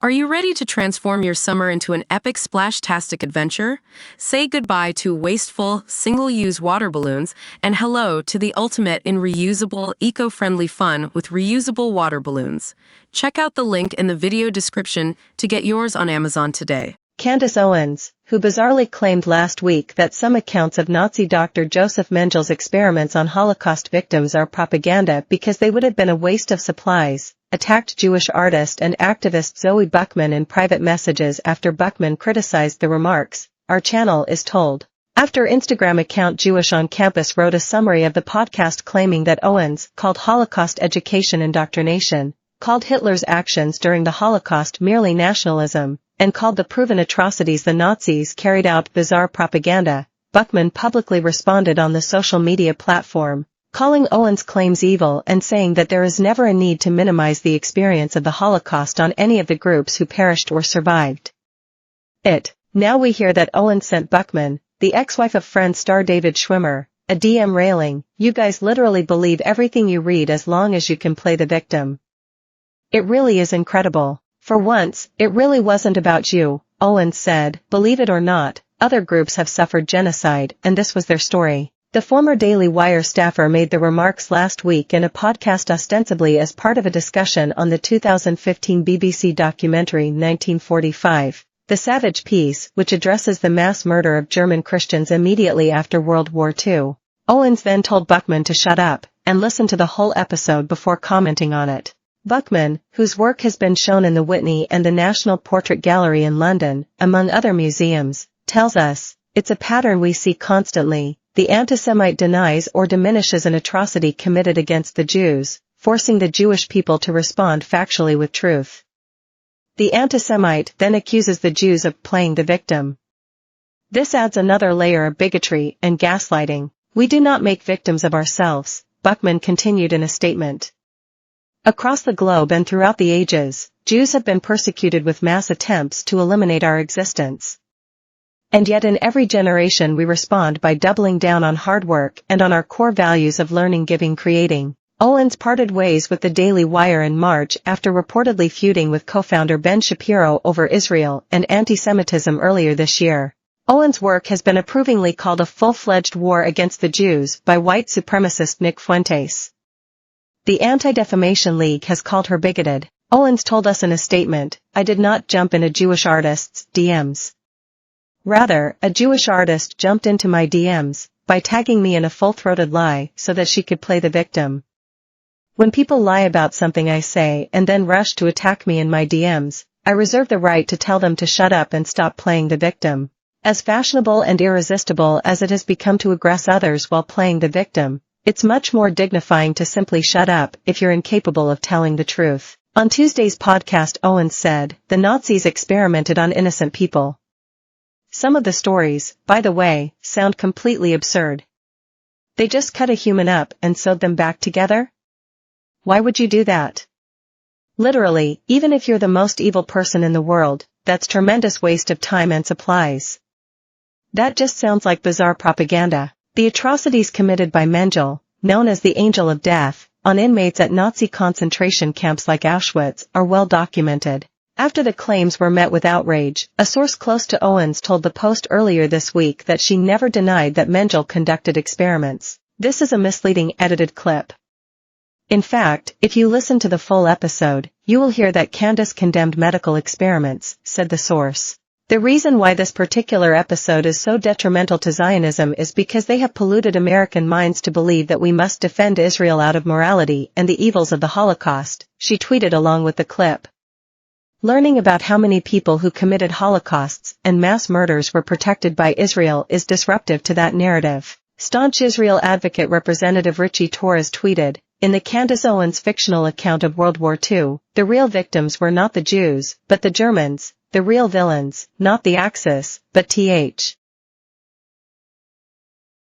Are you ready to transform your summer into an epic splash-tastic adventure? Say goodbye to wasteful, single-use water balloons and hello to the ultimate in reusable, eco-friendly fun with reusable water balloons. Check out the link in the video description to get yours on Amazon today. Candace Owens, who bizarrely claimed last week that some accounts of Nazi Dr. Joseph Mengel's experiments on Holocaust victims are propaganda because they would have been a waste of supplies, attacked Jewish artist and activist Zoe Buckman in private messages after Buckman criticized the remarks, our channel is told. After Instagram account Jewish on Campus wrote a summary of the podcast claiming that Owens, called Holocaust education indoctrination, called Hitler's actions during the Holocaust merely nationalism, and called the proven atrocities the Nazis carried out bizarre propaganda, Buckman publicly responded on the social media platform, calling Owens' claims evil and saying that there is never a need to minimize the experience of the Holocaust on any of the groups who perished or survived. Now we hear that Owens sent Buckman, the ex-wife of Friends star David Schwimmer, a DM railing, "You guys literally believe everything you read as long as you can play the victim. It really is incredible. For once, it really wasn't about you," Owens said. "Believe it or not, other groups have suffered genocide, and this was their story." The former Daily Wire staffer made the remarks last week in a podcast ostensibly as part of a discussion on the 2015 BBC documentary 1945, The Savage Peace, which addresses the mass murder of German Christians immediately after World War II. Owens then told Buckman to shut up and listen to the whole episode before commenting on it. Buckman, whose work has been shown in the Whitney and the National Portrait Gallery in London, among other museums, tells us, "It's a pattern we see constantly. The anti-Semite denies or diminishes an atrocity committed against the Jews, forcing the Jewish people to respond factually with truth. The anti-Semite then accuses the Jews of playing the victim. This adds another layer of bigotry and gaslighting. We do not make victims of ourselves," Buckman continued in a statement. "Across the globe and throughout the ages, Jews have been persecuted with mass attempts to eliminate our existence. And yet in every generation we respond by doubling down on hard work and on our core values of learning, giving, creating." Owens parted ways with the Daily Wire in March after reportedly feuding with co-founder Ben Shapiro over Israel and anti-Semitism earlier this year. Owens' work has been approvingly called a full-fledged war against the Jews by white supremacist Nick Fuentes. The Anti-Defamation League has called her bigoted. Owens told us in a statement, "I did not jump in a Jewish artist's DMs. Rather, a Jewish artist jumped into my DMs by tagging me in a full-throated lie so that she could play the victim. When people lie about something I say and then rush to attack me in my DMs, I reserve the right to tell them to shut up and stop playing the victim. As fashionable and irresistible as it has become to aggress others while playing the victim, it's much more dignifying to simply shut up if you're incapable of telling the truth." On Tuesday's podcast, Owens said, "The Nazis experimented on innocent people. Some of the stories, by the way, sound completely absurd. They just cut a human up and sewed them back together? Why would you do that? Literally, even if you're the most evil person in the world, that's tremendous waste of time and supplies. That just sounds like bizarre propaganda." The atrocities committed by Mengele, known as the Angel of Death, on inmates at Nazi concentration camps like Auschwitz, are well documented. After the claims were met with outrage, a source close to Owens told the Post earlier this week that she never denied that Mengele conducted experiments. This is a misleading edited clip. In fact, if you listen to the full episode, you will hear that Candace condemned medical experiments, said the source. The reason why this particular episode is so detrimental to Zionism is because they have polluted American minds to believe that we must defend Israel out of morality and the evils of the Holocaust, she tweeted along with the clip. Learning about how many people who committed Holocausts and mass murders were protected by Israel is disruptive to that narrative. Staunch Israel advocate Representative Richie Torres tweeted, "In the Candace Owens fictional account of World War II, the real victims were not the Jews, but the Germans, the real villains, not the Axis, but th.